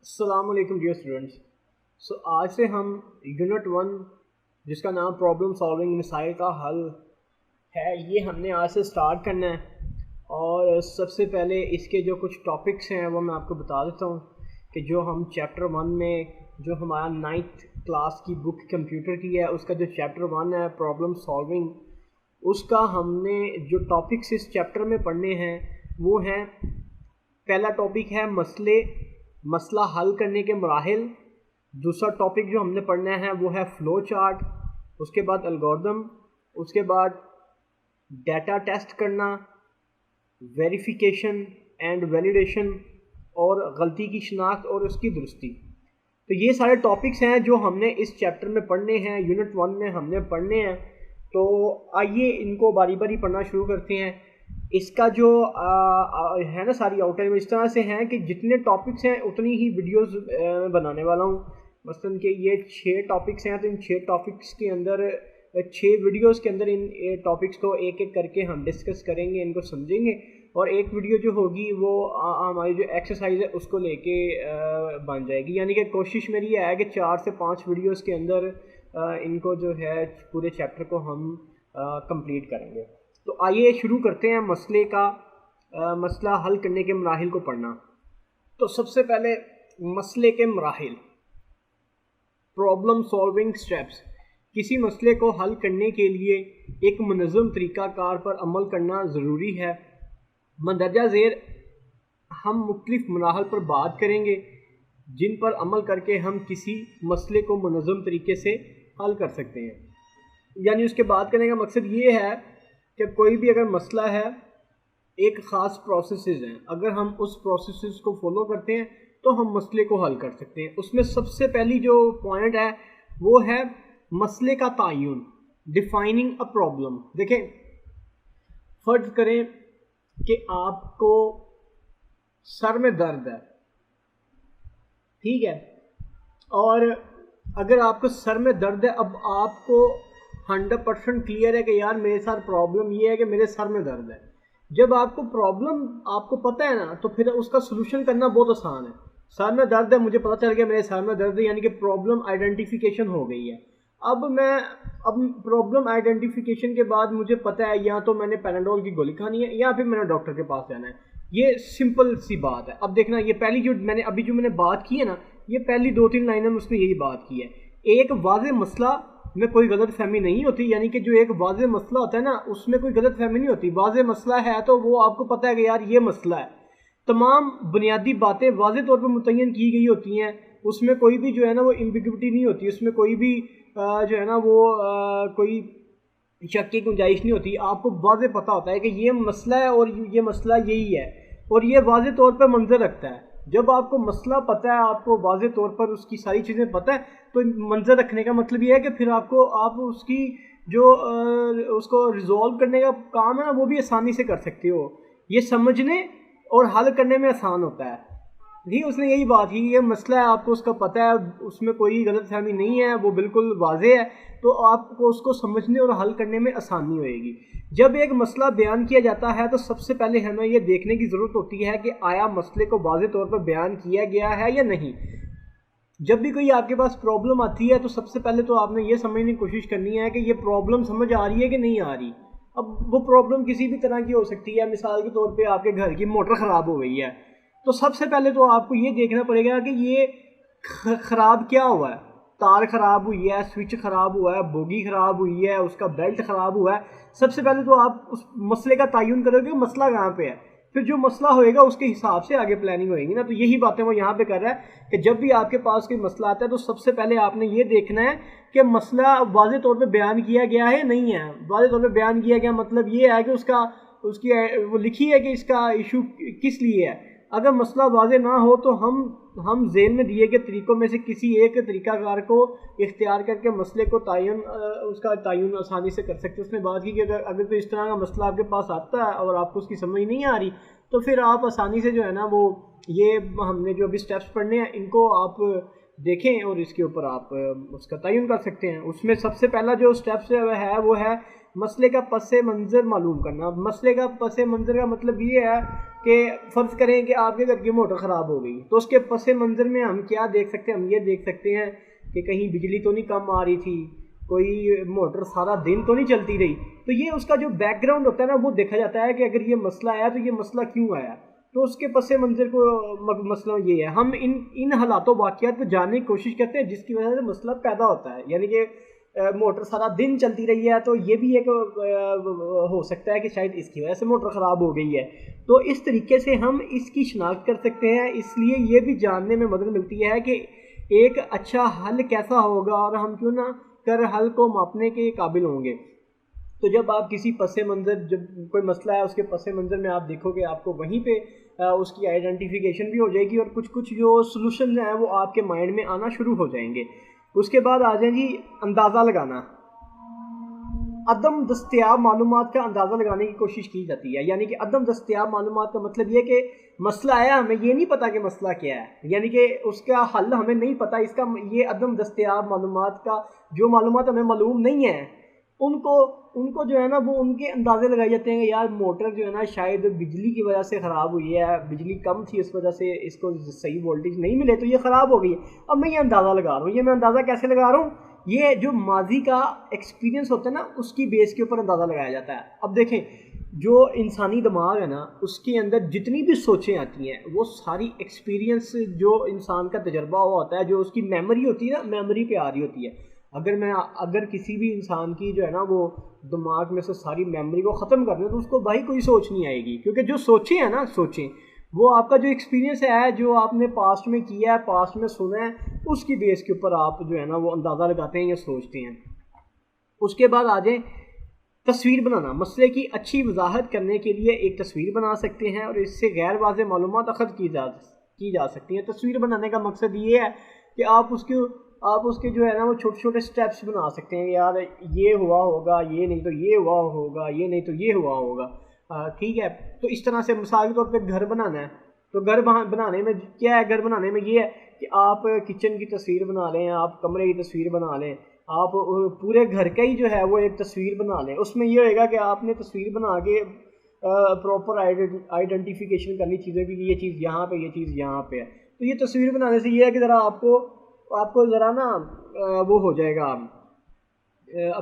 अस्सलाम वालेकुम dear students. आज से हम यूनिट 1 जिसका नाम प्रॉब्लम सॉल्विंग मिसाइल का हल है ये हमने आज से स्टार्ट करना है। और सबसे पहले इसके जो कुछ टॉपिक्स हैं वो मैं आपको बता देता हूँ कि जो हम चैप्टर 1 में जो हमारा 9th क्लास की बुक कंप्यूटर की है उसका जो चैप्टर 1 है प्रॉब्लम सॉल्विंग, उसका हमने जो टॉपिक्स इस चैप्टर में पढ़ने हैं वो हैं। पहला टॉपिक है मसला हल करने के मराहिल। दूसरा टॉपिक जो हमने पढ़ना है वो है फ़्लो चार्ट। उसके बाद एल्गोरिदम, उसके बाद डाटा टेस्ट करना, वेरिफिकेशन एंड वैलिडेशन और गलती की शिनाख्त और उसकी दुरुस्ती। तो ये सारे टॉपिक्स हैं जो हमने इस चैप्टर में पढ़ने हैं, यूनिट 1 में हमने पढ़ने हैं। तो आइए इनको बारी बारी पढ़ना शुरू करते हैं। इसका जो है ना सारी आउटलाइन इस तरह से हैं कि जितने टॉपिक्स हैं उतनी ही वीडियोस बनाने वाला हूँ। मसलन कि ये 6 टॉपिक्स हैं तो इन 6 टॉपिक्स के अंदर 6 वीडियोस के अंदर इन टॉपिक्स को एक एक करके हम डिस्कस करेंगे, इनको समझेंगे। और एक वीडियो जो होगी वो हमारी जो एक्सरसाइज है उसको लेके बन जाएगी। यानी कि कोशिश मेरी है कि 4 से 5 वीडियोस के अंदर इनको जो है पूरे चैप्टर को हम कंप्लीट करेंगे। तो आइए शुरू करते हैं मसला हल करने के मराहिल को पढ़ना। तो सबसे पहले मसले के मराहिल, प्रॉब्लम सॉल्विंग स्टेप्स। किसी मसले को हल करने के लिए एक मुनज़्ज़म तरीक़ाकार पर अमल करना ज़रूरी है। मंदरजा ज़ेर हम मुख्तलिफ मराहिल पर बात करेंगे जिन पर अमल करके हम किसी मसले को मुनज़्ज़म तरीके से हल कर सकते हैं। यानी उसके बात करने का मकसद ये है कि कोई भी अगर मसला है, एक ख़ास प्रोसेसेस हैं, अगर हम उस प्रोसेसेस को फॉलो करते हैं तो हम मसले को हल कर सकते हैं। उसमें सबसे पहली जो पॉइंट है वो है मसले का तयन, डिफाइनिंग अ प्रॉब्लम। देखें, फर्ज करें कि आपको सर में दर्द है, ठीक है, और अगर आपको सर में दर्द है, अब आपको 100% क्लियर है कि यार मेरे साथ प्रॉब्लम ये है कि मेरे सर में दर्द है। जब आपको प्रॉब्लम आपको पता है ना, तो फिर उसका सलूशन करना बहुत आसान है। सर में दर्द है, मुझे पता चल गया मेरे सर में दर्द है, यानी कि प्रॉब्लम आइडेंटिफिकेशन हो गई है। अब प्रॉब्लम आइडेंटिफिकेशन के बाद मुझे पता है या तो मैंने पैराडोल की गोली खानी है या फिर मैंने डॉक्टर के पास जाना है। ये सिंपल सी बात है। अब देखना, ये पहली जो मैंने बात की है ना, ये पहली 2-3 लाइनों में उसने यही बात की है। एक वाज़ेह मसला में कोई गलत फहमी नहीं होती, यानी कि जो एक वाज़ेह मसला होता है ना उसमें कोई गलत फहमी नहीं होती। वाज़ेह मसला है तो वो आपको पता है कि यार ये मसला है। तमाम बुनियादी बातें वाज़ेह तौर पर मुतय्यन की गई होती हैं, उसमें कोई भी जो है ना वो एम्बिग्युइटी नहीं होती, उसमें कोई भी जो है ना वो कोई शक की गुंजाइश नहीं होती। आपको वाज़ेह पता होता है कि ये मसला है और ये मसला यही है, और ये वाज़ेह तौर पर मंजर रखता है। जब आपको मसला पता है, आपको वाज़ेह तौर पर उसकी सारी चीज़ें पता है, तो मंजर रखने का मतलब ये है कि फिर आप उसकी जो उसको रिजॉल्व करने का काम है ना वो भी आसानी से कर सकते हो। ये समझने और हल करने में आसान होता है। जी, उसने यही बात की, ये मसला है, आपको उसका पता है, उसमें कोई गलत फहमी नहीं है, वो बिल्कुल वाज़ेह है, तो आपको उसको समझने और हल करने में आसानी होएगी। जब एक मसला बयान किया जाता है तो सबसे पहले हमें ये देखने की ज़रूरत होती है कि आया मसले को वाज़ेह तौर पर बयान किया गया है या नहीं। जब भी कोई आपके पास प्रॉब्लम आती है तो सबसे पहले तो आपने ये समझने की कोशिश करनी है कि ये प्रॉब्लम समझ आ रही है कि नहीं आ रही। अब वो प्रॉब्लम किसी भी तरह की हो सकती है। मिसाल के तौर पे आपके घर की मोटर ख़राब हो गई है, तो सबसे पहले तो आपको ये देखना पड़ेगा कि ये ख़राब क्या हुआ है। तार ख़राब हुई है, स्विच ख़राब हुआ है, बोगी ख़राब हुई है, उसका बेल्ट ख़राब हुआ है। सबसे पहले तो आप उस मसले का तयन करोगे मसला कहाँ पे है, फिर जो मसला होएगा उसके हिसाब से आगे प्लानिंग होएगी ना। तो यही बातें वो यहाँ पे कर रहा है कि जब भी आपके पास कोई मसला आता है तो सबसे पहले आपने ये देखना है कि मसला वाज़ेह तौर पे बयान किया गया है नहीं है। वाज़ेह तौर पे बयान किया गया मतलब ये है कि उसकी वो लिखी है कि इसका इशू किस लिए है। अगर मसला वाज़ेह ना हो तो हम ज़ेन में दिए गए तरीक़ों में से किसी एक तरीक़ाकार को इख्तियार करके मसले को उसका तयन आसानी से कर सकते हैं। उसने बात की कि अगर तो इस तरह का मसला आपके पास आता है और आपको उसकी समझ नहीं आ रही, तो फिर आप आसानी से जो है ना वो ये हमने जो अभी स्टेप्स पढ़ने हैं इनको आप देखें और इसके ऊपर आप उसका तयन कर सकते हैं। उसमें सबसे पहला जो स्टेप्स है वो है मसले का पस मंज़र मालूम करना। मसले का पस मंज़र का मतलब ये है कि फ़र्ज़ करें कि आपके घर की मोटर ख़राब हो गई, तो उसके पस मंज़र में हम क्या देख सकते हैं, हम ये देख सकते हैं कि कहीं बिजली तो नहीं कम आ रही थी, कोई मोटर सारा दिन तो नहीं चलती रही। तो ये उसका जो बैकग्राउंड होता है ना, वो देखा जाता है कि अगर ये मसला आया तो ये मसला क्यों आया, तो उसके पस मंज़र को मसला ये है। हम इन हालातों वाक़यात को जानने की कोशिश करते हैं जिसकी वजह से मसला पैदा होता है। यानी कि मोटर सारा दिन चलती रही है तो ये भी एक हो सकता है कि शायद इसकी वजह से मोटर ख़राब हो गई है। तो इस तरीके से हम इसकी शनाख्त कर सकते हैं। इसलिए ये भी जानने में मदद मिलती है कि एक अच्छा हल कैसा होगा और हम क्यों ना कर हल को मापने के काबिल होंगे। तो जब आप किसी पस मंज़र, जब कोई मसला है उसके पस मंज़र में आप देखोगे, आपको वहीं पे उसकी आइडेंटिफिकेशन भी हो जाएगी और कुछ कुछ जो सॉल्यूशन हैं वो आपके माइंड में आना शुरू हो जाएंगे। उसके बाद आ जाए जी अंदाज़ा लगाना। अदम दस्तयाब मालूमात का अंदाज़ा लगाने की कोशिश की जाती है। यानी कि अदम दस्तयाब मालूमात का मतलब ये कि मसला आया, हमें ये नहीं पता कि मसला क्या है, यानी कि उसका हल हमें नहीं पता। इसका ये अदम दस्तयाब मालूमात का, जो मालूमात हमें मालूम नहीं है उनको जो है ना वो उनके अंदाजे लगाए जाते हैं। यार मोटर जो है ना शायद बिजली की वजह से ख़राब हुई है, बिजली कम थी उस वजह से इसको सही वोल्टेज नहीं मिले तो ये ख़राब हो गई है। अब मैं ये अंदाज़ा लगा रहा हूँ। ये मैं अंदाज़ा कैसे लगा रहा हूँ, ये जो माजी का एक्सपीरियंस होता है ना उसकी बेस के ऊपर अंदाज़ा लगाया जाता है। अब देखें, जो इंसानी दिमाग है ना उसके अंदर जितनी भी सोचें आती हैं वो सारी एक्सपीरियंस, जो इंसान का तजर्बा हुआ होता है, जो उसकी मेमोरी होती है ना, मेमोरी पे आ रही होती है। अगर किसी भी इंसान की जो है ना वो दिमाग में से सारी मेमोरी को ख़त्म कर दें तो उसको भाई कोई सोच नहीं आएगी, क्योंकि जो सोचें हैं ना, सोचें वो आपका जो एक्सपीरियंस है, जो आपने पास्ट में किया है, पास्ट में सुना है, उसकी बेस के ऊपर आप जो है ना वो अंदाज़ा लगाते हैं या सोचते हैं। उसके बाद आ जाए तस्वीर बनाना। मसले की अच्छी वजाहत करने के लिए एक तस्वीर बना सकते हैं और इससे गैर वाज़ेह मालूमात अखज़ की जा सकती हैं। तस्वीर बनाने का मकसद ये है कि आप उसके जो है ना वो छोटे छोटे स्टेप्स बना सकते हैं। यार ये हुआ होगा, ये नहीं तो ये हुआ होगा, ये नहीं तो ये हुआ होगा, ठीक है। तो इस तरह से मिसाल के तौर पे घर बनाना है, तो घर बनाने में क्या है, घर बनाने में ये है कि आप किचन की तस्वीर बना लें, आप कमरे की तस्वीर बना लें, आप पूरे घर का ही जो है वो एक तस्वीर बना लें। उसमें ये होएगा कि आपने तस्वीर बना के प्रॉपर आइडेंटिफिकेशन करनी चीज़ों की, ये चीज़ यहाँ पे, ये चीज़ यहाँ पे है। तो ये तस्वीर बनाने से ये है कि ज़रा आपको ज़रा ना वो हो जाएगा,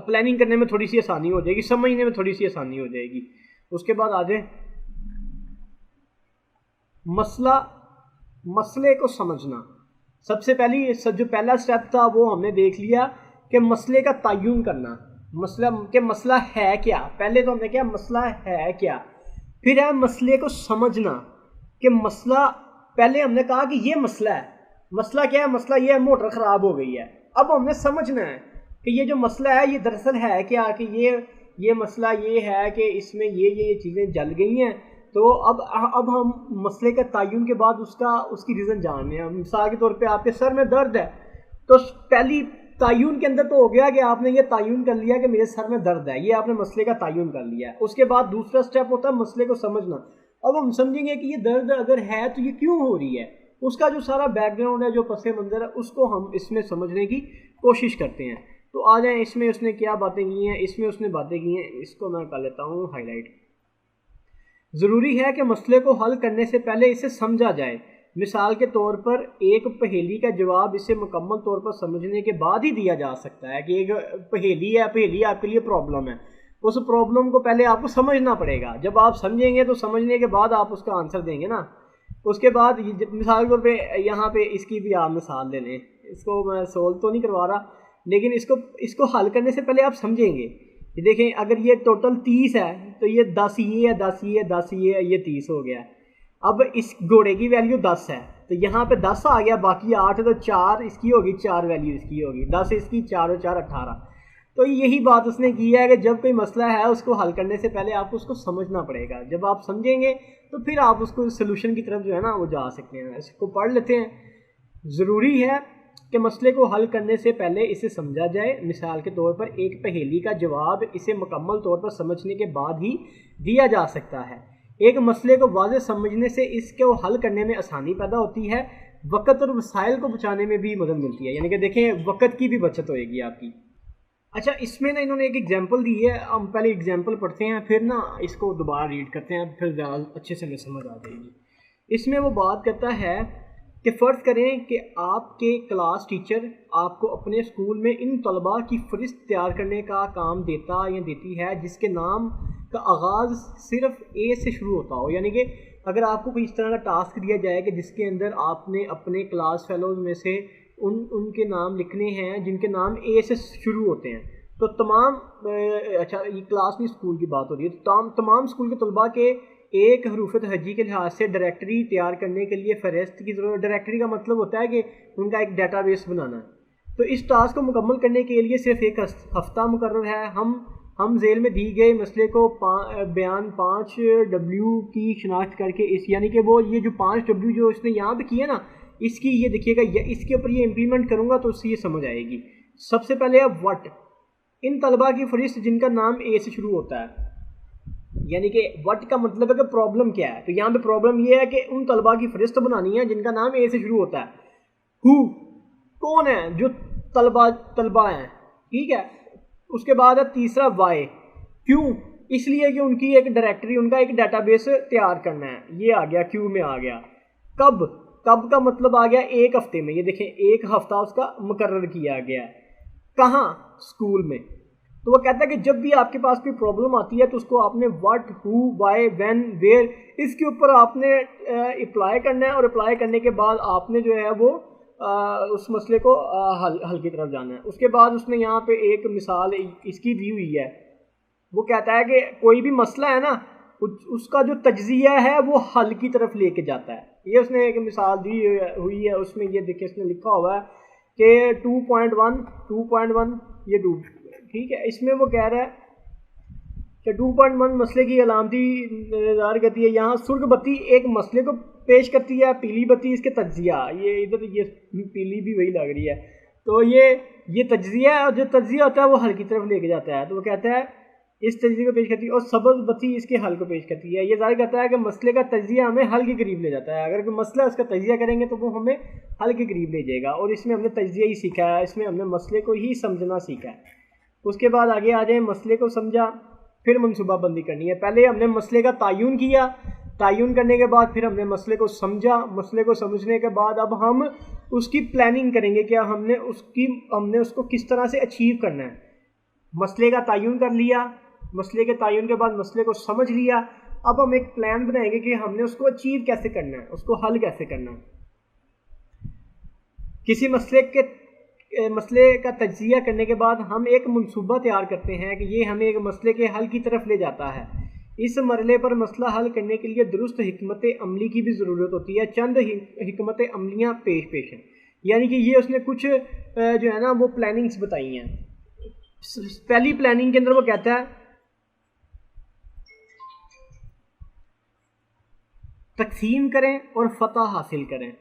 प्लानिंग करने में थोड़ी सी आसानी हो जाएगी, समझने में थोड़ी सी आसानी हो जाएगी। उसके बाद आ जाए मसले को समझना। सबसे जो पहला स्टेप था वो हमने देख लिया कि मसले का तय्युन करना, मसला है क्या। पहले तो हमने क्या, मसला है क्या, फिर है मसले को समझना कि मसला, पहले हमने कहा कि ये मसला है, मसला क्या है, मसला ये है मोटर ख़राब हो गई है। अब हमने समझना है कि ये जो मसला है ये दरअसल है क्या, कि ये मसला ये है कि इसमें ये चीज़ें जल गई हैं। तो अब हम मसले का तय्युन के बाद उसकी रीज़न जानने हैं। मिसाल के तौर पे आपके सर में दर्द है, तो पहली तय्युन के अंदर तो हो गया कि आपने ये तय्युन कर लिया कि मेरे सर में दर्द है, ये आपने मसले का तय्युन कर लिया है। उसके बाद दूसरा स्टेप होता है मसले को समझना। अब हम समझेंगे कि ये दर्द अगर है तो ये क्यों हो रही है, उसका जो सारा बैकग्राउंड है, जो पस मंज़र है, उसको हम इसमें समझने की कोशिश करते हैं। तो आ जाए इसमें उसने क्या बातें की हैं, इसमें उसने बातें की हैं, इसको मैं कर लेता हूँ हाईलाइट। ज़रूरी है कि मसले को हल करने से पहले इसे समझा जाए। मिसाल के तौर पर एक पहेली का जवाब इसे मुकम्मल तौर पर समझने के बाद ही दिया जा सकता है। कि एक पहेली है, पहेली आपके लिए प्रॉब्लम है, उस प्रॉब्लम को पहले आपको समझना पड़ेगा। जब आप समझेंगे तो समझने के बाद आप उसका आंसर देंगे ना। उसके बाद मिसाल के तौर पे यहाँ पे इसकी भी आप मिसाल ले लें, इसको मैं सोल्व तो नहीं करवा रहा, लेकिन इसको हल करने से पहले आप समझेंगे। ये देखें, अगर ये टोटल 30 है तो ये 10 ये है, 10 ये है, 10 ये है, ये 30 हो गया। अब इस घोड़े की वैल्यू 10 है तो यहाँ पे 10 आ गया, बाकी 8 तो 4 इसकी होगी, 4 वैल्यू इसकी होगी, 10 इसकी, 4 और 4 18। तो यही बात उसने की है कि जब कोई मसला है उसको हल करने से पहले आपको उसको समझना पड़ेगा। जब आप समझेंगे तो फिर आप उसको सोल्यूशन की तरफ जो है ना वो जा सकते हैं। इसको पढ़ लेते हैं। ज़रूरी है कि मसले को हल करने से पहले इसे समझा जाए। मिसाल के तौर पर एक पहेली का जवाब इसे मुकम्मल तौर पर समझने के बाद ही दिया जा सकता है। एक मसले को वाज़ेह समझने से इसको हल करने में आसानी पैदा होती है, वक़्त और वसाइल को बचाने में भी मदद मिलती है। यानी कि देखें, वक़्त की भी बचत होएगी आपकी। अच्छा, इसमें ना इन्होंने एक एग्जांपल दी है, हम पहले एग्जांपल पढ़ते हैं फिर ना इसको दोबारा रीड करते हैं, फिर ज़्यादा अच्छे से हमें समझ आ जाएगी। इसमें वो बात करता है कि फ़र्ज़ करें कि आपके क्लास टीचर आपको अपने स्कूल में इन तलबा की फ़हरिस्त तैयार करने का काम देता या देती है जिसके नाम का आगाज़ सिर्फ ए से शुरू होता हो। यानी कि अगर आपको कोई इस तरह का टास्क दिया जाए कि जिसके अंदर आपने अपने क्लास फेलोज़ में से उनके नाम लिखने हैं जिनके नाम ए से शुरू होते हैं, तो तमाम अच्छा ये क्लास नहीं स्कूल की बात हो रही है, तो तमाम स्कूल के तलबा के एक हरूफ तहज्जी के लिहाज से डायरेक्टरी तैयार करने के लिए फ़हरिस्त की ज़रूरत। डायरेक्टरी का मतलब होता है कि उनका एक डाटाबेस बनाना है। तो इस टास्क को मुकम्मल करने के लिए सिर्फ एक हफ़्ता मुकर्रर है। हम जेल में दी गए मसले को बयान 5W की शनाख्त करके इस यानी कि वो ये जो 5W जो इसने यहाँ पे किया ना, इसकी ये देखिएगा, इसके ऊपर ये इम्प्लीमेंट करूँगा तो उससे ये समझ आएगी। सबसे पहले अब वट, इन तलबा की फ़हरिस्त जिनका नाम ए से शुरू होता है, यानी कि वट का मतलब है कि प्रॉब्लम क्या है। तो यहाँ पे प्रॉब्लम ये है कि उन तलबा की फ़हरिस्त बनानी है जिनका नाम ए से शुरू होता है। हु, कौन है, जो तलबा हैं, ठीक है। उसके बाद है तीसरा वाई, क्यों, इसलिए कि उनकी एक डायरेक्टरी, उनका एक डाटाबेस तैयार करना है, ये आ गया, क्यू में आ गया। कब का मतलब आ गया एक हफ्ते में, ये देखें एक हफ्ता उसका मुकर्रर किया गया है। कहाँ, स्कूल में। तो वो कहता है कि जब भी आपके पास कोई प्रॉब्लम आती है तो उसको आपने what, who, why, when, where, इसके ऊपर आपने अप्लाई करना है, और अप्लाई करने के बाद आपने जो है वो उस मसले को हल की तरफ जाना है। उसके बाद उसने यहाँ पे एक मिसाल इसकी दी हुई है। वो कहता है कि कोई भी मसला है ना, उसका जो तज्जिया है वो हल की तरफ लेके जाता है। ये उसने एक मिसाल दी हुई है, उसमें ये देखिए उसने लिखा हुआ है कि 2.1 ये डू, ठीक है। इसमें वो कह रहा है कि 2.1 मसले की अलामती ज़ाहिर करती है। यहाँ सुर्ख बत्ती एक मसले को पेश करती है, पीली बत्ती इसके तज्जिया, ये इधर ये पीली भी वही लग रही है। तो ये तज्जिया है, और जो तज्जिया होता है वो हल की तरफ लेके जाता है। तो वो कहता है इस तज्जिए को पेश करती है, और सब्ज़ बत्ती इसके हल को पेश करती है। ये ज़ाहिर करता है कि मसले का तज्जिया हमें हल के करीब ले जाता है। अगर कोई मसला उसका तज्जिया करेंगे तो वो हमें हल के करीब ले जाएगा, और इसमें हमने तज्जिया ही सीखा है, इसमें हमने मसले को ही समझना सीखा है। उसके बाद आगे आ जाए, मसले को समझा, फिर मनसूबाबंदी करनी है। पहले हमने मसले का तायुन किया, तायुन करने के बाद फिर हमने मसले को समझा, मसले को समझने के बाद अब हम उसकी प्लानिंग करेंगे कि हमने उसको किस तरह से अचीव करना है। मसले का तायुन कर लिया, मसले के तायुन के बाद मसले को समझ लिया, अब हम एक प्लान बनाएंगे कि हमने उसको अचीव कैसे करना है, उसको हल कैसे करना है। किसी मसले का तज्जिया करने के बाद हम एक मंसूबा तैयार करते हैं कि ये हमें एक मसले के हल की तरफ ले जाता है। इस मरले पर मसला हल करने के लिए दुरुस्त हिकमत अमली की भी ज़रूरत होती है। चंद हिकमत अमलियाँ पेश हैं, यानी कि ये उसने कुछ जो है ना वो प्लानिंग्स बताई हैं। पहली प्लानिंग के अंदर वो कहता है तकसीम करें और फतह हासिल करें।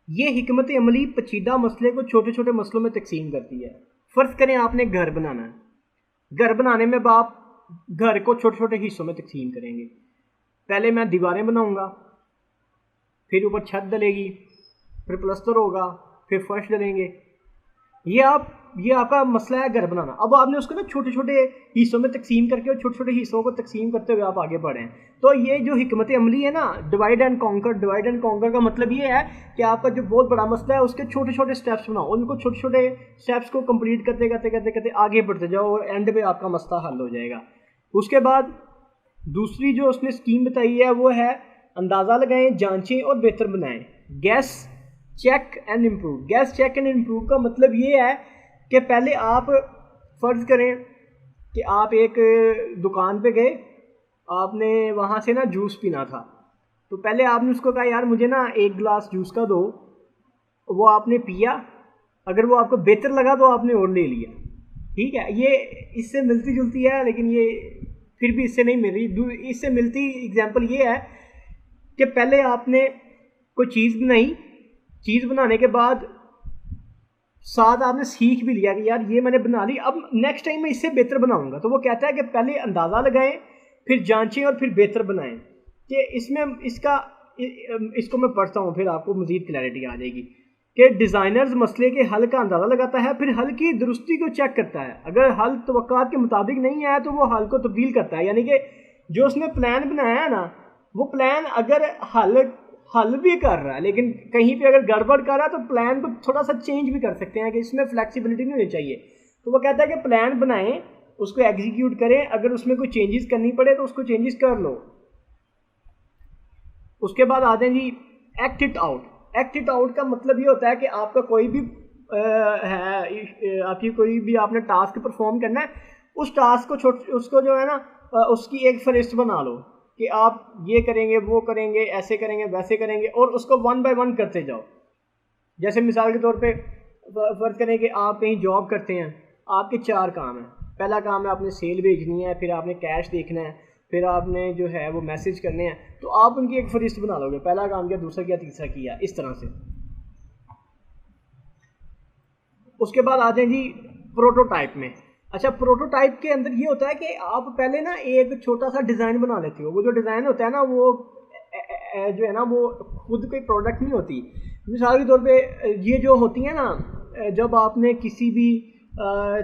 ये हिकमत अमली पेचीदा मसले को छोटे छोटे मसलों में तकसीम करती है। फ़र्ज़ करें आपने घर बनाना है, घर बनाने में आप घर को छोटे छोटे हिस्सों में तकसीम करेंगे। पहले मैं दीवारें बनाऊंगा, फिर ऊपर छत डलेगी, फिर प्लस्तर होगा, फिर फर्श डलेंगे। ये आपका मसला है घर बनाना। अब आपने उसको ना छोटे छोटे हिस्सों में तकसीम करके और छोटे छोटे हिस्सों को तकसीम करते हुए आप आगे बढ़ें। तो ये जो हिकमत अमली है ना, डिवाइड एंड कॉन्कर का मतलब ये है कि आपका जो बहुत बड़ा मसला है उसके छोटे छोटे स्टेप्स बनाओ, उनको छोटे छोटे स्टेप्स को कंप्लीट करते आगे बढ़ते जाओ, और एंड पे आपका मसला हल हो जाएगा। उसके बाद दूसरी जो उसने स्कीम बताई है वो है अंदाज़ा लगाएं, जांचें और बेहतर बनाएं। Guess check and improve. Guess check and improve का मतलब ये है कि पहले आप फ़र्ज़ करें कि आप एक दुकान पे गए, आपने वहाँ से ना जूस पीना था, तो पहले आपने उसको कहा यार मुझे ना एक गिलास जूस का दो, वो आपने पिया, अगर वो आपको बेहतर लगा तो आपने और ले लिया, ठीक है। ये इससे मिलती जुलती है, लेकिन ये फिर भी इससे नहीं मिल रही। इससे मिलती एग्जांपल ये है कि पहले आपने कोई चीज़ बनाई, चीज़ बनाने के बाद साथ आपने सीख भी लिया कि यार ये मैंने बना ली, अब नेक्स्ट टाइम मैं इससे बेहतर बनाऊंगा। तो वो कहता है कि पहले अंदाज़ा लगाएं, फिर जांचें और फिर बेहतर बनाएं। कि इसमें इसको मैं पढ़ता हूँ, फिर आपको मज़ीद क्लैरिटी आ जाएगी। कि डिज़ाइनर्स मसले के हल का अंदाज़ा लगाता है, फिर हल की दुरुस्ती को चेक करता है। अगर हल तवक्कात के मुताबिक नहीं आया तो वो हल को तब्दील करता है। यानी कि जो उसने प्लान बनाया है ना, वो प्लान अगर हल भी कर रहा है लेकिन कहीं पे अगर गड़बड़ कर रहा है तो प्लान को थोड़ा सा चेंज भी कर सकते हैं कि इसमें फ्लेक्सिबिलिटी नहीं होनी चाहिए। तो वो कहता है कि प्लान बनाएं, उसको एग्जीक्यूट करें, अगर उसमें कोई चेंजेस करनी पड़े तो उसको चेंजेस कर लो। उसके बाद आते हैं G act it out. Act it out का मतलब ये होता है कि आपका कोई भी आपकी कोई भी आपने टास्क परफॉर्म करना है, उस टास्क को उसको जो है ना उसकी एक फहरिस्त बना लो कि आप ये करेंगे, वो करेंगे, ऐसे करेंगे, वैसे करेंगे, और उसको 1 बाय 1 करते जाओ। जैसे मिसाल के तौर पे फर्ज करें कि आप कहीं जॉब करते हैं, आपके 4 काम हैं। पहला काम है आपने सेल भेजनी है, फिर आपने कैश देखना है, फिर आपने जो है वो मैसेज करने हैं। तो आप उनकी एक फहरिस्त बना लोगे, पहला काम किया, दूसरा किया, तीसरा किया, इस तरह से। उसके बाद आते हैं जी प्रोटोटाइप में। अच्छा, प्रोटोटाइप के अंदर ये होता है कि आप पहले ना एक छोटा सा डिज़ाइन बना लेते हो। वो जो डिज़ाइन होता है ना, वो जो है ना वो खुद कोई प्रोडक्ट नहीं होती। मिसाल के तौर पे ये जो होती है ना, जब आपने किसी भी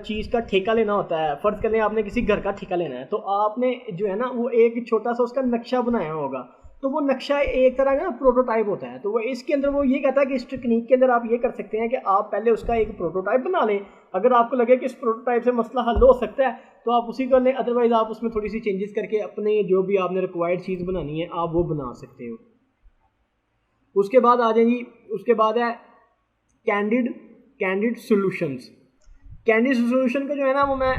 चीज़ का ठेका लेना होता है, फ़र्ज़ कर लें आपने किसी घर का ठेका लेना है, तो आपने जो है ना वो एक छोटा सा उसका नक्शा बनाया होगा। तो वो नक्शा एक तरह का प्रोटोटाइप होता है। तो वो इसके अंदर वो ये कहता है कि इस टेक्निक के अंदर आप ये कर सकते हैं कि आप पहले उसका एक प्रोटोटाइप बना लें। अगर आपको लगे कि इस प्रोटोटाइप से मसला हल हो सकता है तो आप उसी कर लें, अदरवाइज़ आप उसमें थोड़ी सी चेंजेस करके अपने जो भी आपने रिक्वायर्ड चीज़ बनानी है आप वो बना सकते हो। उसके बाद आ जाएंगी, उसके बाद है कैंडिड सोल्यूशंस। कैंडिड सोल्यूशन का जो है ना वो मैं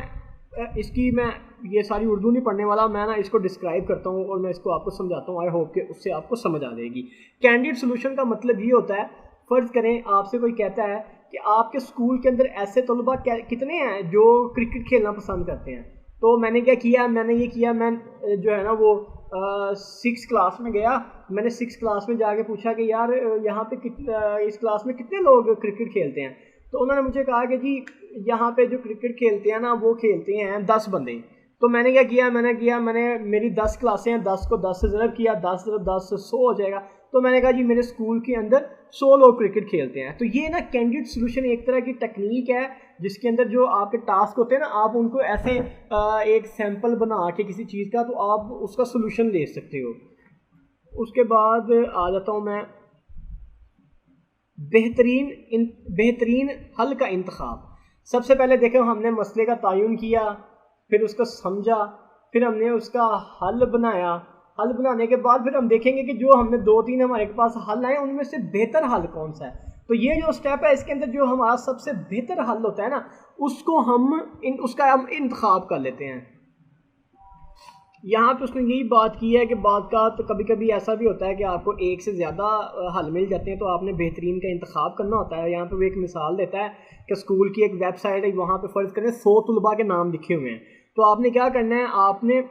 ये सारी उर्दू नहीं पढ़ने वाला, मैं ना इसको डिस्क्राइब करता हूँ और मैं इसको आपको समझाता हूँ। आई होप कि उससे आपको समझ आ जाएगी। कैंडिड सोल्यूशन का मतलब ये होता है, फ़र्ज़ करें आपसे कोई कहता है कि आपके स्कूल के अंदर ऐसे तलबा कितने हैं जो क्रिकेट खेलना पसंद करते हैं। तो मैंने क्या किया, मैंने ये किया, मैं जो है ना वो 6th क्लास में गया। मैंने 6th क्लास में जाके पूछा कि यार यहाँ पे इस क्लास में कितने लोग क्रिकेट खेलते हैं। तो उन्होंने मुझे कहा कि जी यहाँ पे जो क्रिकेट खेलते हैं ना वो खेलते हैं 10 बंदे। तो मैंने क्या किया, मैंने मेरी 10 क्लासें हैं, 10 को 10 से ज़रब किया, 10 × 10 100 हो जाएगा। तो मैंने कहा जी मेरे स्कूल के अंदर 100 लोग क्रिकेट खेलते हैं। तो ये ना कैंडिड सोल्यूशन एक तरह की टेक्निक है जिसके अंदर जो आपके टास्क होते हैं ना, आप उनको ऐसे एक सैंपल बना के किसी चीज़ का, तो आप उसका सोल्यूशन ले सकते हो। उसके बाद आ जाता हूँ मैं बेहतरीन हल का इंतखाब। सबसे पहले देखो हमने मसले का तयन किया, फिर उसको समझा, फिर हमने उसका हल बनाया। हल बनाने के बाद फिर हम देखेंगे कि जो हमने 2-3 हमारे पास हल आए उनमें से बेहतर हल कौन सा है। तो ये जो स्टेप है इसके अंदर जो हमारा सबसे बेहतर हल होता है ना, उसको उसका हम इंतखाब कर लेते हैं। यहाँ पे उसने यही बात की है कि बात का तो कभी कभी ऐसा भी होता है कि आपको एक से ज़्यादा हल मिल जाते हैं, तो आपने बेहतरीन का इंतखाब करना होता है। यहाँ पे वो एक मिसाल देता है कि स्कूल की एक वेबसाइट है, वहाँ पे फ़र्ज़ करें 100 तलबा के नाम लिखे हुए हैं। तो आपने क्या करना है, आपने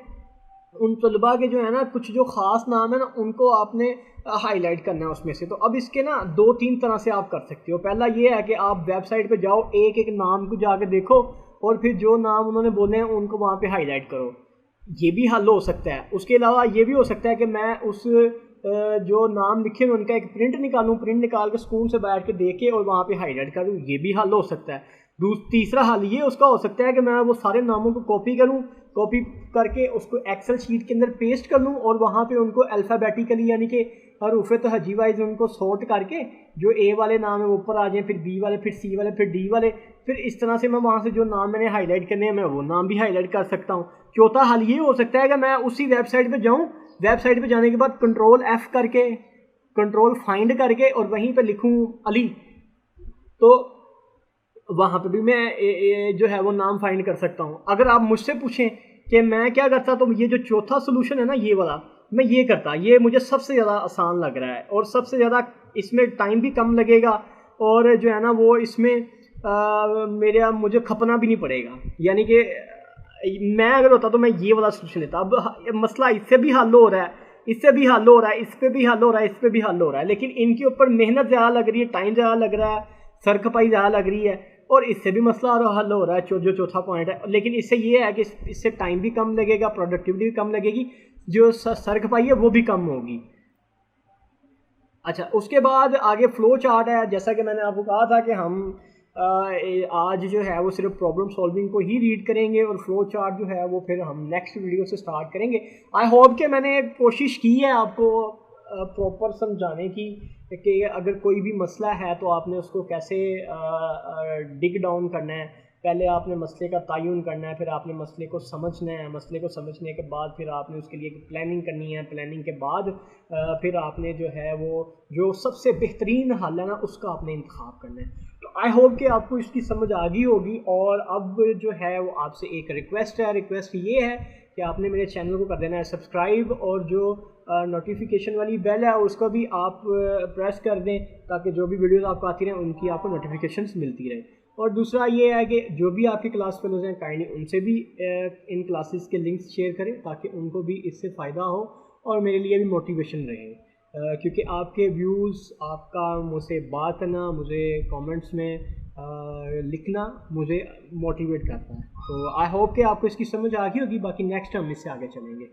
उन तलबा के जो है ना कुछ जो ख़ास नाम है ना उनको आपने हाईलाइट करना है उसमें से। तो अब इसके ना 2-3 तरह से आप कर सकते हो। पहला ये है कि आप वेबसाइट पे जाओ, एक एक नाम को जाके देखो और फिर जो नाम उन्होंने बोले हैं उनको वहाँ पे हाईलाइट करो। ये भी हल हो सकता है। उसके अलावा ये भी हो सकता है कि मैं उस जो नाम लिखे हैं उनका एक प्रिंट निकालूं, प्रिंट निकाल के सुकून से बैठ के देखे और वहाँ पे हाईलाइट करूँ, ये भी हल हो सकता है। तीसरा हल ये उसका हो सकता है कि मैं वो सारे नामों को कॉपी करूँ, कॉपी करके उसको एक्सेल शीट के अंदर पेस्ट कर लूँ और वहाँ पे उनको अल्फ़ाबेटिकली यानी कि हरूफ तहजी वाइज उनको सॉर्ट करके जो ए वाले नाम है वो ऊपर आ जाएँ, फिर बी वाले, फिर सी वाले, फिर डी वाले, फिर इस तरह से मैं वहाँ से जो नाम मैंने हाईलाइट करने हैं मैं वो नाम भी हाईलाइट कर सकता हूँ। चौथा हल ये हो सकता है कि मैं उसी वेबसाइट पे जाऊँ, वेबसाइट पे जाने के बाद कंट्रोल F करके, कंट्रोल फाइंड करके और वहीं पे लिखूँ अली, तो वहाँ पे भी मैं जो है वो नाम फाइंड कर सकता हूँ। अगर आप मुझसे पूछें कि मैं क्या करता, तो ये जो चौथा सोल्यूशन है ना ये वाला, मैं ये करता, ये मुझे सबसे ज़्यादा आसान लग रहा है और सबसे ज़्यादा इसमें टाइम भी कम लगेगा और जो है ना वो इसमें मुझे खपना भी नहीं पड़ेगा। यानी कि मैं अगर होता तो मैं ये वाला सोल्यूशन लेता। अब मसला इससे भी हल हो रहा है, इससे भी हल हो रहा है, इस पर भी हल हो रहा है, इस पर भी हल हो रहा है, लेकिन इनके ऊपर मेहनत ज़्यादा लग रही है, टाइम ज़्यादा लग रहा है, सर खपाई ज़्यादा लग रही है और इससे भी मसला हल हो रहा है जो चौथा पॉइंट है। लेकिन इससे ये है कि इससे टाइम भी कम लगेगा, प्रोडक्टिविटी भी कम लगेगी, जो सर खपाई है वो भी कम होगी। अच्छा, उसके बाद आगे फ़्लो चार्ट है। जैसा कि मैंने आपको कहा था कि हम आज जो है वो सिर्फ प्रॉब्लम सॉल्विंग को ही रीड करेंगे और फ़्लो चार्ट जो है वो फिर हम नेक्स्ट वीडियो से स्टार्ट करेंगे। आई होप कि मैंने कोशिश की है आपको प्रॉपर समझाने की कि अगर कोई भी मसला है तो आपने उसको कैसे डिग डाउन करना है। पहले आपने मसले का तयन करना है, फिर आपने मसले को समझना है, मसले को समझने के बाद फिर आपने उसके लिए प्लानिंग करनी है, प्लानिंग के बाद फिर आपने जो है वो जो सबसे बेहतरीन हल है ना उसका आपने इंतखाब करना है। तो आई होप कि आपको इसकी समझ आ गई होगी। और अब जो है वो आपसे एक रिक्वेस्ट है, रिक्वेस्ट ये है कि आपने मेरे चैनल को कर देना है सब्सक्राइब और जो नोटिफिकेशन वाली बेल है उसको भी आप प्रेस कर दें ताकि जो भी वीडियोस आपको आती रहें उनकी आपको नोटिफिकेशंस मिलती रहे। और दूसरा ये है कि जो भी आपके क्लास फेलोज हैं काइंडली उनसे भी इन क्लासेस के लिंक्स शेयर करें ताकि उनको भी इससे फ़ायदा हो और मेरे लिए भी मोटिवेशन रहे। क्योंकि आपके व्यूज़, आपका मुझसे बात करना, मुझे कमेंट्स में लिखना मुझे मोटिवेट करता है। तो आई होप कि आपको इसकी समझ आ गई होगी। बाकी नेक्स्ट हम इससे आगे चलेंगे।